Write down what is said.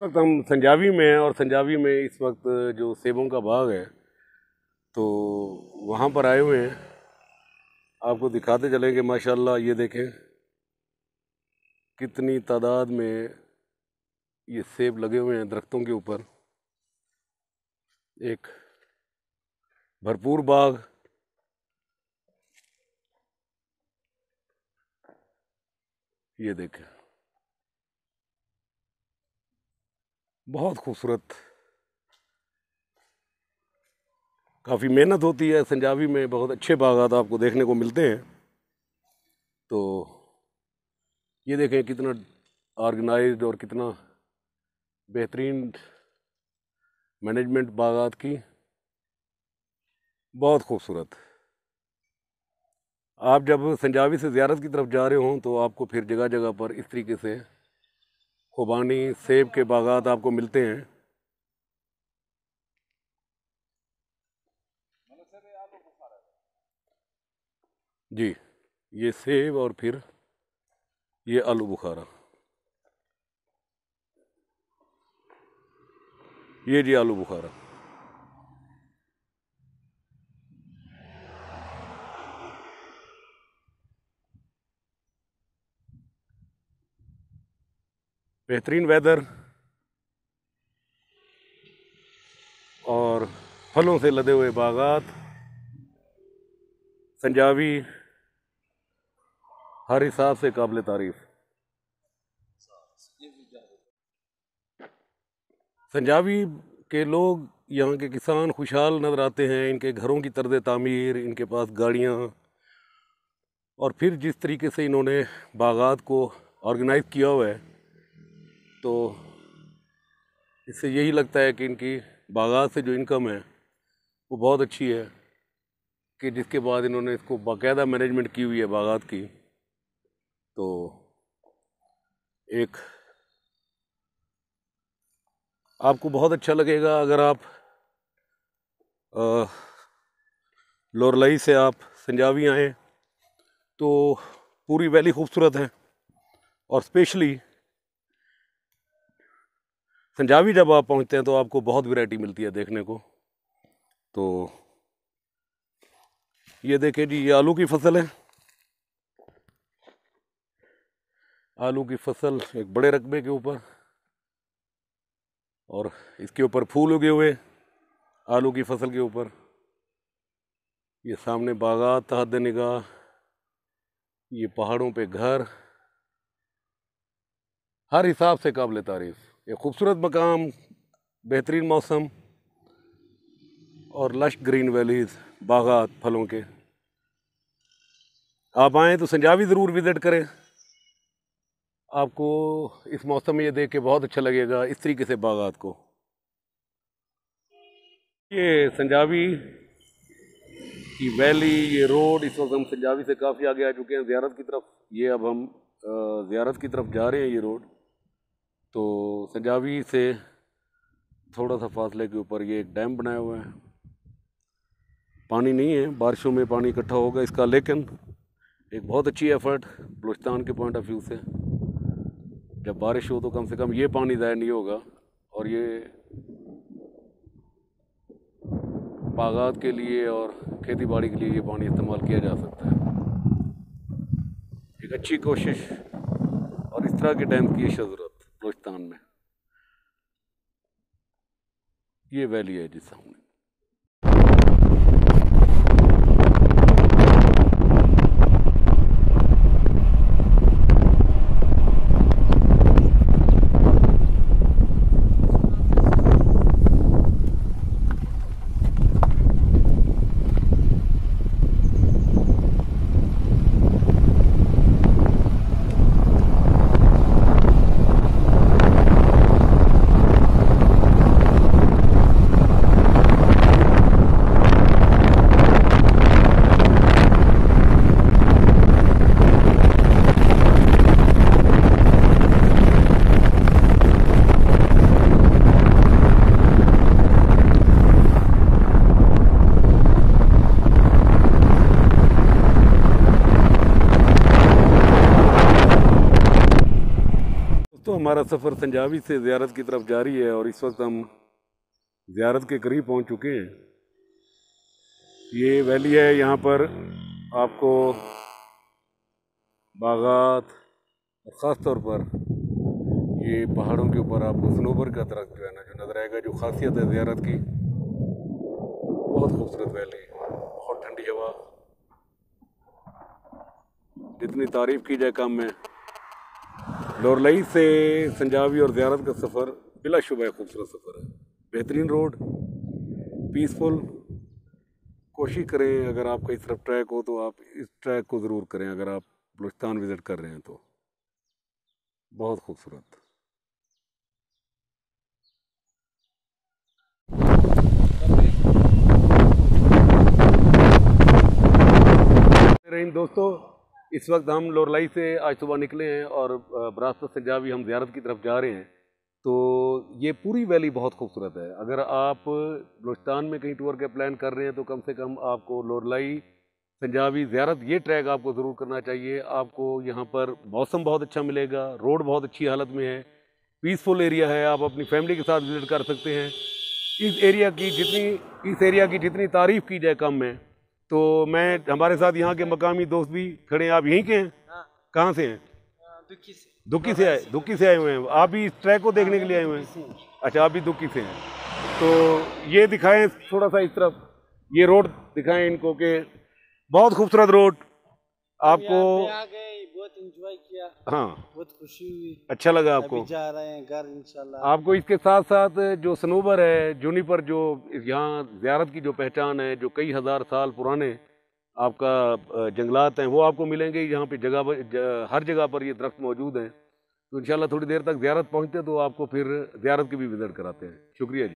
वक्त हम संजावी में हैं और संजावी में इस वक्त जो सेबों का बाग है तो वहाँ पर आए हुए हैं। आपको दिखाते चलेंगे। माशाल्लाह ये देखें कितनी तादाद में ये सेब लगे हुए हैं दरख्तों के ऊपर। एक भरपूर बाग। ये देखें बहुत खूबसूरत। काफ़ी मेहनत होती है संजावी में, बहुत अच्छे बागात आपको देखने को मिलते हैं। तो ये देखें कितना ऑर्गेनाइज्ड और कितना बेहतरीन मैनेजमेंट बागात की, बहुत खूबसूरत। आप जब संजावी से ज़ियारत की तरफ जा रहे हों तो आपको फिर जगह जगह पर इस तरीके से खुबानी सेब के बागात आपको मिलते हैं। जी, ये सेब और फिर ये आलू बुखारा। ये जी आलू बुखारा। बेहतरीन वेदर और फलों से लदे हुए बागात। संजावी हर हिसाब से काबिल तारीफ। संजावी के लोग, यहाँ के किसान खुशहाल नजर आते हैं। इनके घरों की तर्ज तामीर, इनके पास गाड़ियाँ, और फिर जिस तरीके से इन्होंने बागात को ऑर्गेनाइज किया हुआ है तो इससे यही लगता है कि इनकी बागात से जो इनकम है वो बहुत अच्छी है, कि जिसके बाद इन्होंने इसको बाकायदा मैनेजमेंट की हुई है बागात की। तो एक आपको बहुत अच्छा लगेगा अगर आप लोरलई से आप संजावी आएँ तो पूरी वैली खूबसूरत है। और स्पेशली संजावी जब आप पहुंचते हैं तो आपको बहुत वैरायटी मिलती है देखने को। तो ये देखें जी, ये आलू की फसल है। आलू की फसल एक बड़े रकबे के ऊपर, और इसके ऊपर फूल उगे हुए आलू की फसल के ऊपर। ये सामने बागात तहत निगाह, ये पहाड़ों पे घर, हर हिसाब से काबिल तारीफ। ये खूबसूरत मकाम, बेहतरीन मौसम और लश ग्रीन वैलीज, बागात फलों के। आप आएँ तो संजावी ज़रूर विज़िट करें। आपको इस मौसम में ये देख के बहुत अच्छा लगेगा इस तरीके से बागात को। ये संजावी की वैली, ये रोड, इस वक्त हम संजावी से काफ़ी आगे आ चुके हैं ज़ियारत की तरफ। ये अब हम ज़ियारत की तरफ जा रहे हैं। ये रोड तो संजावी से थोड़ा सा फासले के ऊपर ये एक डैम बनाया हुआ है। पानी नहीं है, बारिशों में पानी इकट्ठा होगा इसका, लेकिन एक बहुत अच्छी एफर्ट बलूचिस्तान के पॉइंट ऑफ व्यू से। जब बारिश हो तो कम से कम ये पानी ज़ाया नहीं होगा, और ये बागात के लिए और खेती बाड़ी के लिए ये पानी इस्तेमाल किया जा सकता है। एक अच्छी कोशिश और इस तरह के डैम की ज़रूरत बलूचिस्तान में। ये वैली है जिस सामने। हमारा सफ़र संजावी से ज़ियारत की तरफ जारी है और इस वक्त हम ज़ियारत के करीब पहुंच चुके हैं। ये वैली है, यहाँ पर आपको बागात और ख़ास तौर पर ये पहाड़ों के ऊपर आपको सनोबर का दरख्त जो है ना जो नज़र आएगा। जो खासियत है ज़ियारत की, बहुत खूबसूरत वैली, बहुत ठंडी हवा, जितनी तारीफ़ की जाए कम है। लोरलई से संजावी और ज़ियारत का सफ़र बिलाशुबह खूबसूरत सफ़र है, बेहतरीन रोड, पीसफुल। कोशिश करें अगर आपका इस तरफ ट्रैक हो तो आप इस ट्रैक को ज़रूर करें। अगर आप बलूचिस्तान विज़िट कर रहे हैं तो बहुत खूबसूरत। दोस्तों, इस वक्त हम लोरलई से आज सुबह निकले हैं और बरासत संजावी हम ज़ियारत की तरफ जा रहे हैं। तो ये पूरी वैली बहुत खूबसूरत है। अगर आप बलूचिस्तान में कहीं टूर के प्लान कर रहे हैं तो कम से कम आपको लोरलई संजावी ज़ियारत ये ट्रैक आपको ज़रूर करना चाहिए। आपको यहाँ पर मौसम बहुत अच्छा मिलेगा, रोड बहुत अच्छी हालत में है, पीसफुल एरिया है, आप अपनी फैमिली के साथ विज़िट कर सकते हैं। इस एरिया की जितनी तारीफ़ की जाए कम है। तो मैं हमारे साथ यहाँ के मकामी दोस्त भी खड़े हैं। आप यहीं के हैं? कहाँ से हैं? दुक्की से आए हुए हैं। आप भी इस ट्रैक को देखने के लिए आए हुए हैं? अच्छा, आप भी दुक्की से हैं। तो ये दिखाएं थोड़ा सा इस तरफ, ये रोड दिखाएं इनको कि बहुत खूबसूरत रोड आपको। बहुत एंजॉय किया, हाँ, बहुत खुशी हुई, अच्छा लगा आपको। अभी जा रहे हैं घर इंशाल्लाह। आपको इसके साथ साथ जो सनोबर है, जूनिपर, जो यहाँ ज़ियारत की जो पहचान है, जो कई हज़ार साल पुराने आपका जंगलात हैं, वो आपको मिलेंगे यहाँ पे। हर जगह पर ये दरख्त मौजूद हैं। तो इंशाल्लाह थोड़ी देर तक ज़ियारत पहुँचते तो आपको फिर ज़ियारत की भी विज़िट कराते हैं। शुक्रिया जी।